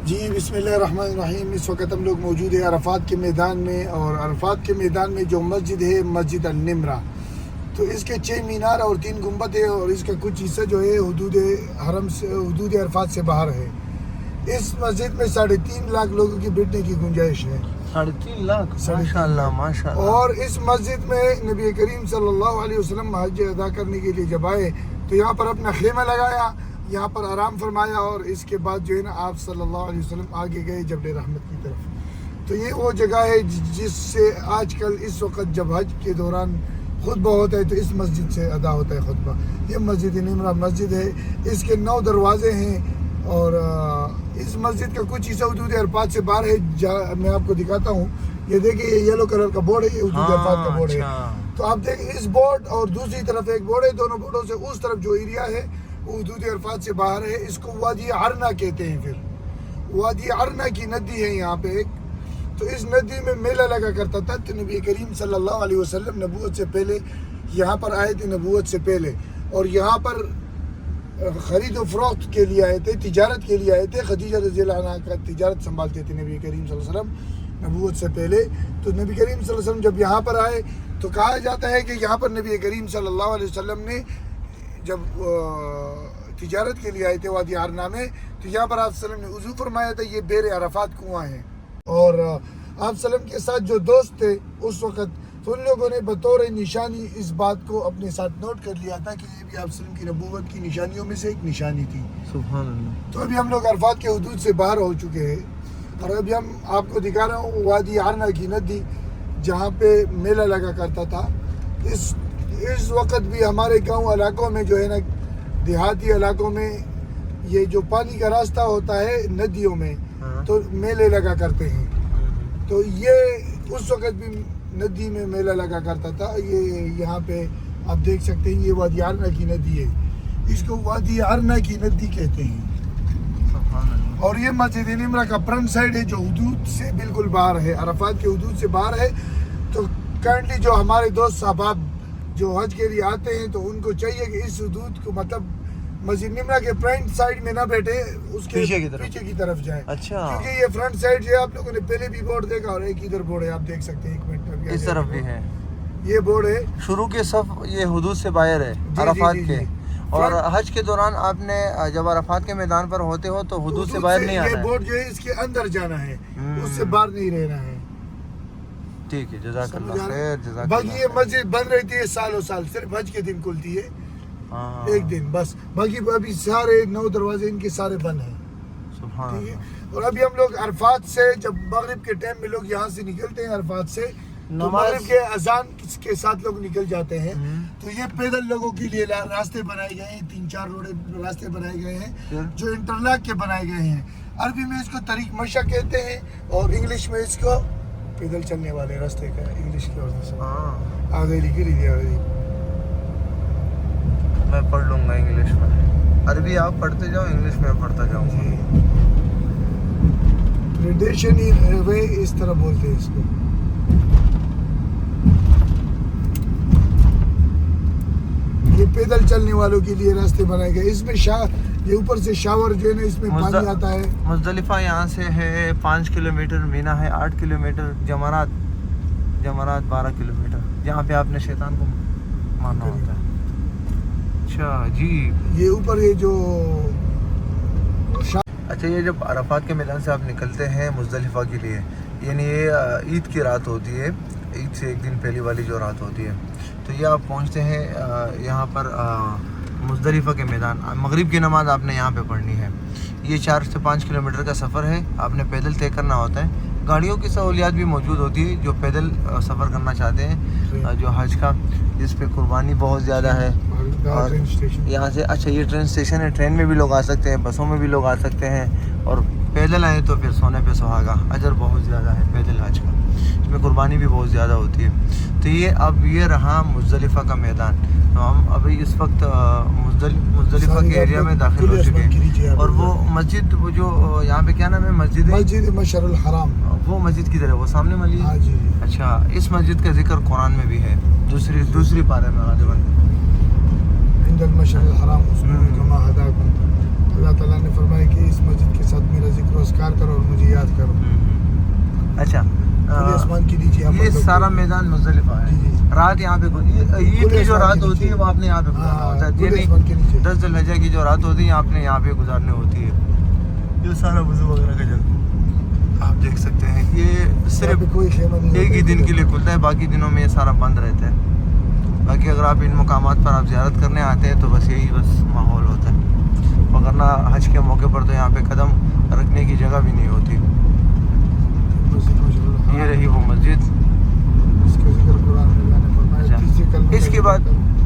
جی بسم اللہ الرحمن الرحیم. اس وقت ہم لوگ موجود ہیں عرفات کے میدان میں، اور عرفات کے میدان میں جو مسجد ہے مسجد النمرہ، تو اس کے 6 مینار اور 3 گنبد ہے، اور اس کا کچھ حصہ جو ہے حدود حرم سے، حدود عرفات سے باہر ہے. اس مسجد میں 3.5 لاکھ لوگوں کی بیٹھنے کی گنجائش ہے. 3.5 لاکھ ماشاءاللہ ماشاءاللہ. اور اس مسجد میں نبی کریم صلی اللہ علیہ وسلم حج ادا کرنے کے لیے جب آئے تو یہاں پر اپنا خیمہ لگایا، یہاں پر آرام فرمایا، اور اس کے بعد جو ہے نا آپ صلی اللہ علیہ وسلم آگے گئے جبل رحمت کی طرف. تو یہ وہ جگہ ہے جس سے آج کل اس وقت جب حج کے دوران خطبہ ہوتا ہے تو اس مسجد سے ادا ہوتا ہے خطبہ. یہ مسجد نمرہ مسجد ہے، اس کے 9 دروازے ہیں، اور اس مسجد کا کچھ حصہ حدود عرفات سے باہر ہے. میں آپ کو دکھاتا ہوں، یہ دیکھیں یہ یلو کلر کا بورڈ ہے، یہ حدود عرفات کا بورڈ ہے. تو آپ دیکھیں اس بورڈ اور دوسری طرف ایک بورڈ ہے، دونوں بورڈوں سے اس طرف جو ایریا ہے وہ حدود عرفات سے باہر ہے. اس کو وادی عرنا کہتے ہیں. پھر وادی عرنا کی ندی ہے یہاں پہ ایک، تو اس ندی میں میلہ لگا کرتا تھا. تو نبی کریم صلی اللہ علیہ وسلم نبوت سے پہلے یہاں پر آئے تھے، نبوت سے پہلے، اور یہاں پر خرید و فروخت کے لیے آئے تھے، تجارت کے لیے آئے تھے. خدیجہ رضی اللہ عنہ کا تجارت سنبھالتے تھے نبی کریم صلی اللہ علیہ وسلم نبوت سے پہلے. تو نبی کریم صلی اللہ علیہ وسلم جب یہاں پر آئے تو کہا جاتا ہے کہ یہاں پر نبی کریم صلی اللہ علیہ وسلم نے جب تجارت کے لیے آئے تھے وادی عرنا میں، تو یہاں پر آپ صلی اللہ علیہ وسلم نے وضو فرمایا تھا. یہ بیر عرفات کنواں ہے. اور آپ صلی اللہ علیہ وسلم کے ساتھ جو دوست تھے اس وقت، تو ان لوگوں نے بطور نشانی اس بات کو اپنے ساتھ نوٹ کر لیا تھا کہ یہ بھی آپ صلی اللہ علیہ وسلم کی نبوت کی نشانیوں میں سے ایک نشانی تھی. سبحان اللہ. تو ابھی ہم لوگ عرفات کے حدود سے باہر ہو چکے ہیں، اور ابھی ہم آپ کو دکھا رہا ہوں وادی عرنا کی ندی جہاں پہ میلہ لگا کرتا تھا. اس وقت بھی ہمارے گاؤں علاقوں میں جو ہے نا، دیہاتی علاقوں میں یہ جو پانی کا راستہ ہوتا ہے ندیوں میں، تو میلے لگا کرتے ہیں. تو یہ اس وقت بھی ندی میں میلہ لگا کرتا تھا. یہ یہاں پہ آپ دیکھ سکتے ہیں، یہ وادی عرنا کی ندی ہے، اس کو وادی عرنا کی ندی کہتے ہیں. اور یہ مسجد نمرہ کا فرنٹ سائڈ ہے جو حدود سے بالکل باہر ہے، عرفات کے حدود سے باہر ہے. تو کرنٹلی جو ہمارے دوست احباب جو حج کے لیے آتے ہیں تو ان کو چاہیے کہ اس حدود کو، مطلب مسجد نمرہ کے فرنٹ سائڈ میں نہ بیٹھے، اس کے پیچھے کی طرف جائیں. اچھا، کیونکہ یہ فرنٹ سائڈ جو ہے آپ لوگوں نے پہلے بھی بورڈ دیکھا، اور ایک ادھر بورڈ ہے آپ دیکھ سکتے ہیں. ایک منٹ، اس طرف بھی ہے یہ بورڈ ہے. شروع کے صف یہ حدود سے باہر ہے عرفات کے. اور حج کے دوران آپ نے جب عرفات کے میدان پر ہوتے ہو تو حدود سے باہر نہیں آنا ہے. یہ بورڈ جو ہے اس کے اندر جانا ہے، اس سے باہر نہیں رہنا ہے. ٹھیک ہے، جزاک اللہ خیر. جزاک باقی یہ مسجد بند رہتی ہے سالوں سال، صرف حج کے دن کھلتی ہے، ایک دن بس. باقی ابھی سارے 9 دروازے ان کے سارے بند ہیں. سبحان اللہ. اور ابھی ہم لوگ عرفات سے، جب مغرب کے ٹائم میں لوگ یہاں سے نکلتے ہیں عرفات سے، تو مغرب کے اذان کے ساتھ لوگ نکل جاتے ہیں. تو یہ پیدل لوگوں کے لیے راستے بنائے گئے ہیں، 3-4 راستے بنائے گئے ہیں جو انٹرلاک کے بنائے گئے ہیں. عربی میں اس کو طریق مشا کہتے ہیں، اور انگلش میں اس کو پیدل چلنے والے راستے کا انگلش کی وجہ سے. آگے گری دی آگے. میں پڑھ لوں گا انگلش میں، عربی آپ پڑھتے جاؤ، انگلش میں پڑھتا جاؤں گا. ٹریڈیشنی وے اس طرح بولتے ہیں اس کو. یہ پیدل چلنے والوں کے لیے راستے بنائے گئے. اس میں یہ اوپر سے شاور جو ہے نا، اس میں پانی آتا ہے. مزدلفہ یہاں سے ہے 5 کلومیٹر، مینا ہے 8 کلومیٹر، جمرات 12 کلومیٹر، جہاں پہ آپ نے شیطان کو مارنا ہوتا ہے. اچھا جی. یہ اوپر یہ جو اچھا، یہ جب عرفات کے میدان سے آپ نکلتے ہیں مزدلفہ کے لیے، یعنی یہ عید کی رات ہوتی ہے، عید سے ایک دن پہلی والی جو رات ہوتی ہے، تو یہ آپ پہنچتے ہیں یہاں پر مزدلفہ کے میدان. مغرب کی نماز آپ نے یہاں پہ پڑھنی ہے. یہ 4 سے 5 کلومیٹر کا سفر ہے، آپ نے پیدل طے کرنا ہوتا ہے. گاڑیوں کی سہولیات بھی موجود ہوتی ہے جو پیدل سفر کرنا چاہتے ہیں، جو حج کا، جس پہ قربانی بہت زیادہ ہے. اور یہاں سے اچھا یہ ٹرین اسٹیشن ہے، ٹرین میں بھی لوگ آ سکتے ہیں، بسوں میں بھی لوگ آ سکتے ہیں. اور پیدل آئیں تو پھر سونے پہ سہاگا، اجر بہت زیادہ ہے پیدل حج کا، اس میں قربانی بھی بہت زیادہ ہوتی ہے. تو یہ رہا مزدلفہ کا میدان. تو ہم ابھی اس وقت مزدلفہ کے ایریا میں داخل ہو چکے ہیں. اور وہ مسجد، وہ جو یہاں پہ کیا نام ہے، مسجد مشعر الحرام، وہ مسجد کی طرح وہ سامنے والی ہے. جی. اچھا، اس مسجد کا ذکر قرآن میں بھی ہے، دوسری پارے میں غالباً. عند المشعر الحرام، اس میں کما ہداکم، اللہ تعالیٰ نے فرمایا کہ اس مسجد کے ساتھ میرا ذکر و اذکار کرو اچھا کھلے آسمان کے نیچے یہاں پر یہ لوگ سارا میدان مزدلفہ ہے. جی جی رات یہاں پہ عید کی جو رات ہوتی ہے وہ آپ نے یہاں پہ گزارنا ہوتا ہے. کھلے آسمان کے نیچے. 10 ذی الحجہ کی جو رات ہوتی ہے آپ نے یہاں پہ گزارنی ہوتی ہے. یہ سارا وضو وغیرہ کا جگہ آپ دیکھ سکتے ہیں. یہ صرف کوئی خیمہ نہیں ایک ہی دن کے لیے کھلتا ہے, باقی دنوں میں یہ سارا بند رہتا ہے. باقی اگر آپ ان مقامات پر آپ زیارت کرنے آتے ہیں تو بس یہی بس ماحول ہوتا ہے, ورنہ حج کے موقع پر تو یہاں پہ قدم رکھنے کی جگہ بھی نہیں ہوتی. یہ رہی وہ مسجد. اس کا ذکر قرآن میں اللہ نے فرمایا. تیسرے کلمہ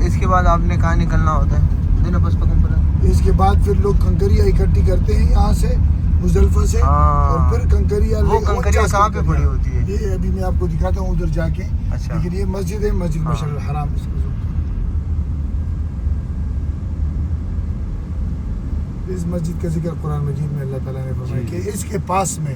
اس کے بعد آپ نے کہاں نکلنا ہوتا ہے؟ دینا بس پکم پڑا. اس کے بعد پھر لوگ کنکریاں اکٹھی کرتے ہیں یہاں سے مزدلفہ سے, اور پھر کنکریاں وہ کنکریاں کہاں پہ پڑی ہوتی ہے؟ یہ ابھی میں آپ کو دکھاتا ہوں ادھر جا کے. اچھا, لیکن یہ مسجد ہے, مسجد مشعر الحرام. اس مسجد کا ذکر قرآن مجید میں اللہ تعالیٰ نے فرمایا کہ اس کے پاس میں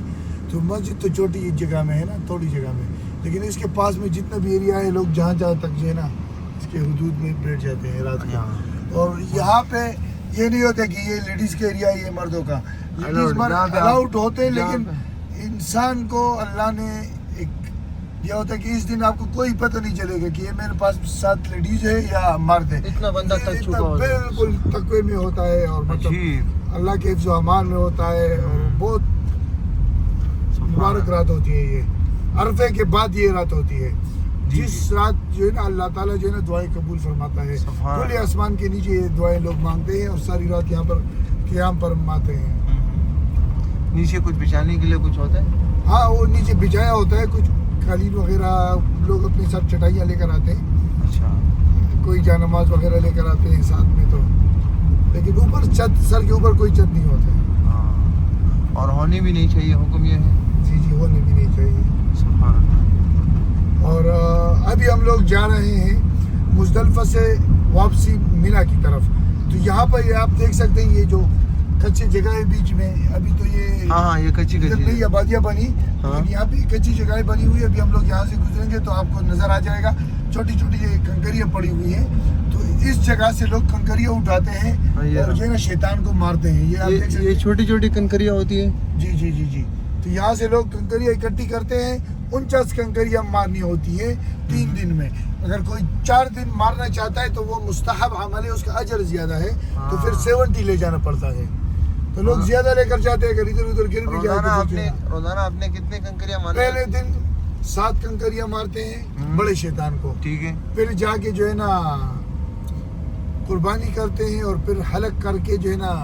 تو مسجد تو چھوٹی جگہ میں ہے نا, تھوڑی جگہ میں, لیکن اس کے پاس میں جتنا بھی ایریا ہے لوگ جہاں تک جو ہے نا اس کے حدود میں بیٹھ جاتے ہیں رات کو. اور یہاں پہ یہ نہیں ہوتا کہ یہ لیڈیز کا ایریا ہے, یہ مردوں کا. لیڈیز مرد الاؤڈ ہوتے ہیں, لیکن انسان کو اللہ نے ایک یہ ہوتا ہے کہ اس دن آپ کو کوئی پتہ نہیں چلے گا کہ یہ میرے پاس 7 لیڈیز ہے یا مرد ہے. اتنا بندہ تک چکا ہوتا ہے, بالکل تقوی میں ہوتا ہے, اور مطلب اللہ کے حفظ و امان میں ہوتا ہے. اور بہت مبارک رات ہوتی ہے یہ, عرفے کے بعد یہ رات ہوتی ہے, جس رات جو ہے نا اللہ تعالیٰ جو ہے نا دعائیں قبول فرماتا ہے. کھلے آسمان کے نیچے یہ دعائیں لوگ مانگتے ہیں اور ساری رات یہاں پر قیام پر ماتے ہیں. نیچے کچھ بچھانے کے لیے کچھ ہوتا ہے؟ ہاں, وہ نیچے بچھایا ہوتا ہے, کچھ قالین وغیرہ لوگ اپنے ساتھ چٹائیاں لے کر آتے ہیں. اچھا, کوئی جانماز وغیرہ لے کر آتے ہیں ساتھ میں تو, لیکن اوپر چھت, سر کے اوپر کوئی چھت نہیں ہوتا ہے. اور ہونی بھی نہیں چاہیے, حکم یہ ہے. جی جی, ہونے بھی نہیں چاہیے. سبحان اللہ. اور ابھی ہم لوگ جا رہے ہیں مزدلفہ سے واپسی مینا کی طرف. تو یہاں پر یہ آپ دیکھ سکتے ہیں یہ جو کچی جگہ ہے بیچ میں, ابھی تو یہ کچی نہیں آبادیاں بنی, لیکن یہاں پہ کچی جگہیں بنی ہوئی ہے. ابھی ہم لوگ یہاں سے گزریں گے تو آپ کو نظر آ جائے گا چھوٹی چھوٹی یہ کنکریاں پڑی ہوئی ہیں. تو اس جگہ سے لوگ کنکریاں اٹھاتے ہیں اور جو ہے نا شیطان کو مارتے ہیں. یہ آپ دیکھ سکتے ہیں, یہ چھوٹی چھوٹی کنکریاں ہوتی ہیں. جی جی جی جی. تو یہاں سے لوگ کنکریاں اکٹھی کرتے ہیں. 49 کنکریاں مارنی ہوتی ہیں 3 دن میں. اگر کوئی 4 دن مارنا چاہتا ہے تو وہ مستحب عمل ہے, اس کا اجر زیادہ ہے, تو پھر 70 لے جانا پڑتا ہے. تو لوگ زیادہ لے کر جاتے ہیں, اگر ادھر ادھر گر بھی جائے. روزانہ آپ نے کتنے کنکریاں مارے؟ پہلے دن 7 کنکریاں مارتے ہیں بڑے شیطان کو. ٹھیک ہے. پھر جا کے جو ہے نا قربانی کرتے ہیں, اور پھر حلق کر کے جو ہے نا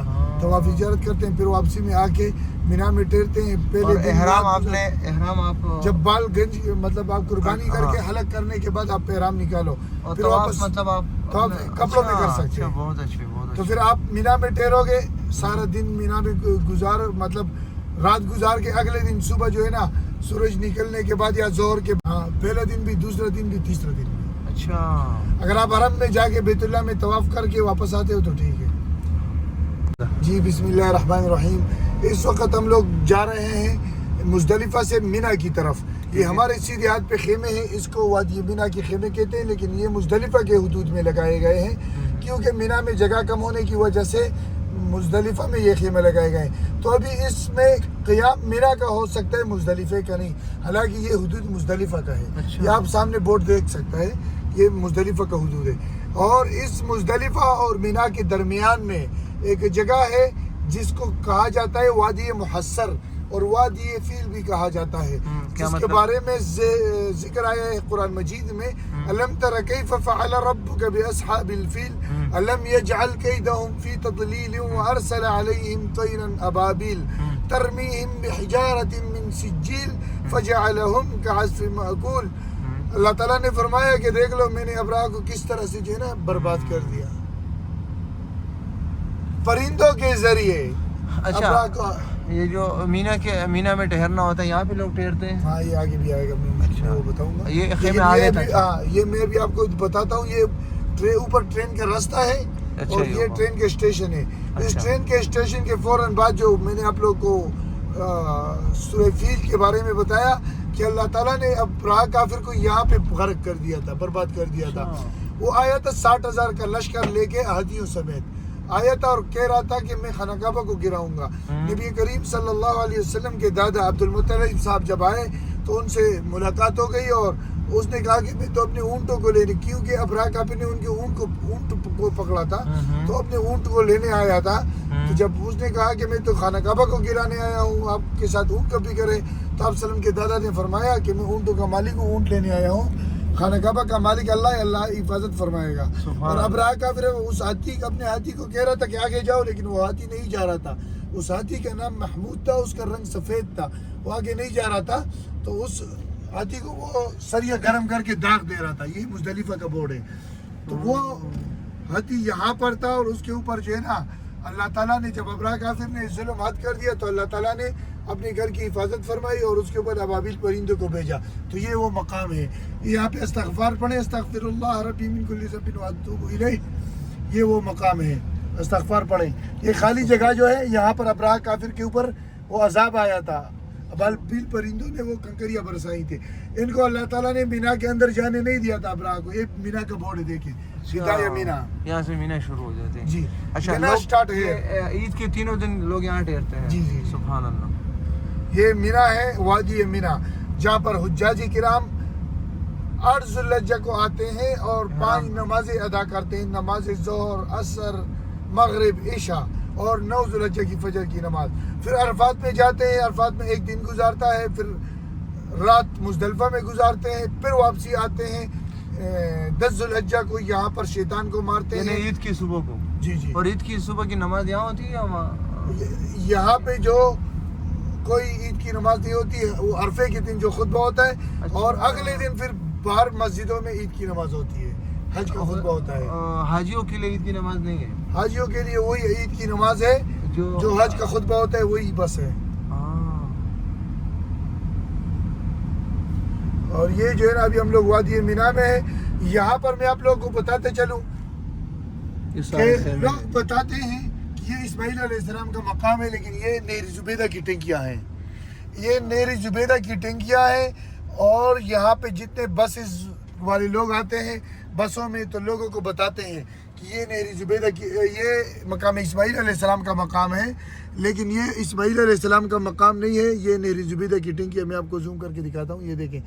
طواف زیارت کرتے ہیں. پھر واپسی میں آ کے مینا میں ٹھہرتے ہیں. پہلے دن احرام آپ جب بال گنج مطلب آپ قربانی کر کے حلق کرنے کے بعد آپ احرام نکالو, پھر واپس مطلب آپ کپڑوں میں کر سکتے ہیں. بہت اچھے. تو پھر آپ مینا میں ٹھہرو گے, سارا دن مینا میں مطلب رات گزار کے اگلے دن صبح جو ہے نا سورج نکلنے کے بعد یا ظہر کے پہلا دن بھی, دوسرا دن بھی, تیسرا دن بھی. اچھا, اگر آپ حرم میں جا کے بیت اللہ میں طواف کر کے واپس آتے ہو تو ٹھیک ہے. جی بسم اللہ الرحمن الرحیم. اس وقت ہم لوگ جا رہے ہیں مزدلفہ سے مینا کی طرف. یہ ہمارے سیدھے ہاتھ پہ خیمے ہیں, اس کو وادی مینا کے خیمے کہتے ہیں, لیکن یہ مزدلفہ کے حدود میں لگائے گئے ہیں, کیونکہ مینا میں جگہ کم ہونے کی وجہ سے مزدلفہ میں یہ خیمے لگائے گئے ہیں. تو ابھی اس میں قیام مینا کا ہو سکتا ہے, مزدلفہ کا نہیں, حالانکہ یہ حدود مزدلفہ کا ہے. یہ آپ سامنے بورڈ دیکھ سکتا ہے, یہ مزدلفہ کا حدود ہے. اور اس مزدلفہ اور مینا کے درمیان میں ایک جگہ ہے جس کو کہا جاتا ہے وادی محصر, اور وادی فیل بھی کہا جاتا ہے, جس کے بارے میں ذکر آیا ہے قرآن مجید میں. الم تر کیف فعل ربک باصحاب الفیل الم یجعل کیدہم فی تضلیل وارسل علیہم طیرا ابابیل ترمیہم بحجارۃ من سجیل فجعلہم کعصف مأکول. اللہ تعالیٰ نے فرمایا کہ دیکھ لو میں نے ابراہ کو کس طرح سے جو ہے نا برباد کر دیا پرندوں کے ذریعے. اچھا, یہ جو مینا میں ٹھہرنا ہوتا ہے, یہاں پہ لوگ ٹھہرتے ہیں. ہاں, یہ آگے بھی آئے گا, میں وہ بتاؤں گا. یہ خیمے آگے تک, یہ میں بھی آپ کو بتاتا ہوں. یہ اوپر ٹرین کا راستہ ہے, اور یہ ٹرین کے اسٹیشن ہے. اس ٹرین کے اسٹیشن کے فوراً بعد جو میں نے آپ لوگ کو سورہ فیل کے بارے میں بتایا کہ اللہ تعالیٰ نے ابراہ کافر کو یہاں پہ غرق کر دیا تھا, برباد کر دیا تھا. وہ آیا تھا 60,000 کا لشکر لے کے ہاتھیوں سمیت آیا تھا, اور کہہ رہا تھا کہ میں خانہ کعبہ کو گراؤں گا. نبی کریم صلی اللہ علیہ وسلم کے دادا عبد المطلب صاحب جب آئے تو ان سے ملاقات ہو گئی اور اس نے کہا کہ میں تو اپنے اونٹوں کو لینے، کیونکہ ابراہ کافر نے ان کے اونٹ کو پکڑا تھا تو اپنے اونٹ کو لینے آیا تھا. تو جب اس نے کہا کہ میں تو خانہ کعبہ کو گرانے آیا ہوں، آپ کے ساتھ اونٹ کبھی کرے، تو آپ وسلم کے دادا نے فرمایا کہ میں اونٹوں کا مالک ہوں، اونٹ لینے آیا ہوں، خانہ کعبہ کا مالک اللہ حفاظت فرمائے گا. اور ابراہ کافر اس اپنے ہاتھی کو کہہ رہا تھا کہ آگے جاؤ، لیکن وہ ہاتھی نہیں جا رہا تھا. اس ہاتھی کا نام محمود تھا، اس کا رنگ سفید تھا، وہ آگے نہیں جا رہا تھا. تو اس ہاتھی کو وہ سریا گرم کر کے داغ دے رہا تھا. یہی مزدلفہ کا بورڈ ہے. تو وہ ہاتھی یہاں پر تھا اور اس کے اوپر جو ہے نا اللہ تعالیٰ نے جب ابراہ کافر نے ظلم حد کر دیا تو اللہ تعالیٰ نے اپنے گھر کی حفاظت فرمائی اور اس کے اوپر ابابیل پرندوں کو بھیجا. تو یہ وہ مقام ہے. یہاں پہ استغفار پڑھیں، استغفر اللہ ربی من کل ذنب واتوب الیہ، یہ وہ مقام ہے. استغفار پڑھیں. یہ خالی جگہ جو ہے یہاں پر ابراہ کافر کے اوپر وہ عذاب آیا تھا، ابابیل پرندوں نے وہ کنکریاں برسائی تھی. ان کو اللہ تعالیٰ نے مینا کے اندر جانے نہیں دیا تھا ابراہ کو. یہ مینا کا بورڈ ہے، دیکھیں بدایہ مینا، یہاں سے مینا شروع ہو جاتے ہیں. جی اچھا، مینا سٹارٹ ہے. عید کے تینوں دن لوگ یہاں ٹھہرتے ہیں. جی جی سبحان اللہ. یہ مینا ہے، وادی مینا، جہاں پر حجاجی کرام 8 ذی الحجہ کو آتے ہیں اور 5 نمازیں ادا کرتے ہیں، نماز ظہر، عصر، مغرب، عشاء اور 9 ذی الحجہ کی فجر کی نماز. پھر عرفات میں جاتے ہیں، عرفات میں ایک دن گزارتا ہے، پھر رات مزدلفہ میں گزارتے ہیں، پھر واپسی آتے ہیں. 10 ذی الحجہ کو یہاں پر شیطان کو مارتے ہیں، عید کی صبح کو. جی جی. اور عید کی صبح کی نماز یہاں ہوتی ہے یا وہاں؟ یہاں پہ جو کوئی عید کی نماز نہیں ہوتی ہے، وہ عرفے کے دن جو خطبہ ہوتا ہے اور اگلے دن پھر باہر مسجدوں میں عید کی نماز ہوتی ہے، حج کا خطبہ ہوتا ہے. حاجیوں کے لیے عید کی نماز نہیں ہے؟ حاجیوں کے لیے وہی عید کی نماز ہے، جو حج کا خطبہ ہوتا ہے وہی بس ہے. اور یہ جو ہے نا ابھی ہم لوگ وادی مینا میں ہیں. یہاں پر میں آپ لوگوں کو بتاتے چلوں کہ لوگ بتاتے ہیں کہ یہ اسماعیل علیہ السلام کا مقام ہے، لیکن یہ نیر زبیدہ کی ٹنکیاں ہیں. یہ نیر زبیدہ کی ٹنکیاں ہیں. اور یہاں پہ جتنے بسز والے لوگ آتے ہیں بسوں میں تو لوگوں کو بتاتے ہیں کہ یہ نیر زبیدہ کی، یہ مقام اسماعیل علیہ السلام کا مقام ہے، لیکن یہ اسماعیل علیہ السلام کا مقام نہیں ہے. یہ نیر زبیدہ کی ٹنکیاں، میں آپ کو زوم کر کے دکھاتا ہوں. یہ دیکھیں،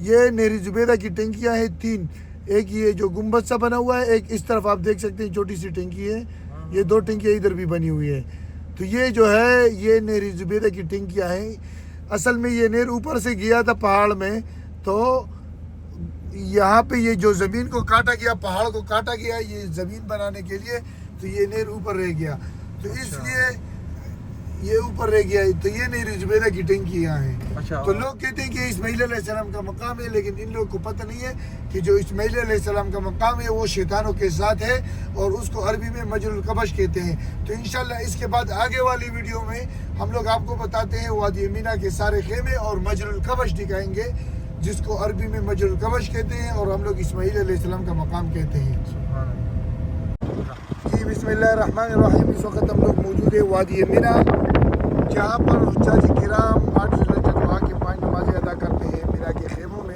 یہ نیر زبیدہ کی ٹنکیاں ہیں 3. ایک یہ جو گنبد سا بنا ہوا ہے، ایک اس طرف آپ دیکھ سکتے ہیں چھوٹی سی ٹنکی ہے. یہ 2 ٹنکیاں ادھر بھی بنی ہوئی ہے. تو یہ جو ہے یہ نیر زبیدہ کی ٹنکیاں ہیں. اصل میں یہ نیر اوپر سے گیا تھا پہاڑ میں، تو یہاں پہ یہ جو زمین کو کاٹا گیا، پہاڑ کو کاٹا گیا یہ زمین بنانے کے لیے، تو یہ نیر اوپر رہ گیا، تو اس لیے یہ اوپر رہ گیا. تو یہ نیر زبیدہ کی ٹنکی یہاں ہے. تو لوگ کہتے ہیں کہ اسماعیل علیہ السلام کا مقام ہے، لیکن ان لوگوں کو پتہ نہیں ہے کہ جو اسماعیل علیہ السلام کا مقام ہے وہ شیطانوں کے ساتھ ہے اور اس کو عربی میں مجر القبش کہتے ہیں. تو انشاءاللہ اس کے بعد آگے والی ویڈیو میں ہم لوگ آپ کو بتاتے ہیں وادی مینا کے سارے خیمے اور مجر القبش دکھائیں گے، جس کو عربی میں مجر القبش کہتے ہیں اور ہم لوگ اسماعیل علیہ السلام کا مقام کہتے ہیں. جی بسم اللہ الرحمن الرحیم. اس وقت ہم لوگ موجود ہیں وادی مینا، جہاں پر حجاج کرام 8 ذی الحجہ کو آ کے 5 نمازیں ادا کرتے ہیں مینا کے خیموں میں،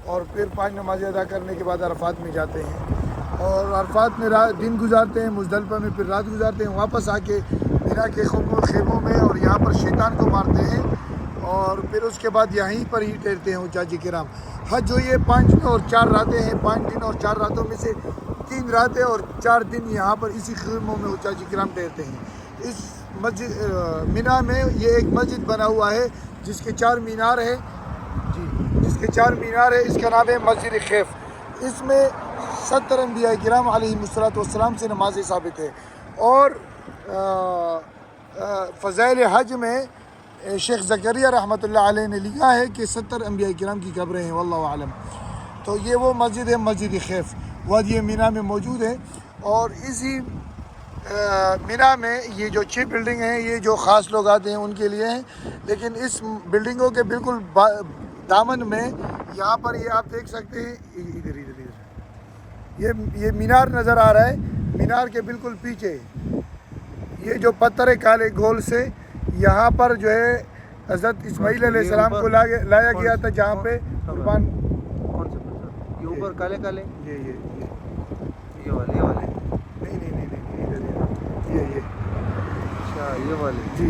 اور پھر 5 نمازیں ادا کرنے کے بعد عرفات میں جاتے ہیں اور عرفات میں دن گزارتے ہیں، مزدلفہ میں پھر رات گزارتے ہیں، واپس آ کے مینا کے خیموں میں اور یہاں پر شیطان کو مارتے ہیں اور پھر اس کے بعد یہیں پر ہی ٹھہرتے ہیں حجاج کرام. حج جو یہ 5 دن اور 4 راتیں ہیں، 5 دن اور 4 راتوں میں سے 3 راتیں اور 4 دن یہاں پر اسی خیموں میں حجاج کرام ٹھہرتے ہیں. اس مسجد مینا میں یہ ایک مسجد بنا ہوا ہے جس کے 4 مینار ہے. جی، جس کے 4 مینار ہے، اس کا نام ہے مسجد خیف. اس میں 70 انبیاء کرام علیہ السلام سے نمازیں ثابت ہے. اور فضائل حج میں شیخ زکریا رحمۃ اللہ علیہ نے لکھا ہے کہ 70 انبیاء کرام کی قبریں ہیں، واللہ اعلم. تو یہ وہ مسجد ہے، مسجد خیف، وادی مینا میں موجود ہے. اور اسی مینا میں یہ جو 6 بلڈنگ ہیں، یہ جو خاص لوگ آتے ہیں ان کے لیے ہیں، لیکن اس بلڈنگوں کے بالکل دامن میں یہاں پر یہ آپ دیکھ سکتے ہیں، ادھر یہ مینار نظر آ رہا ہے. مینار کے بالکل پیچھے یہ جو پتھر ہے کالے گول سے، یہاں پر جو ہے حضرت اسماعیل علیہ السلام کو لایا گیا تھا، جہاں پہ قربان. کون سے پتھر؟ یہ اوپر کالے کالے، یہ والے نہیں ادھر یہ اچھا، یہ والے. جی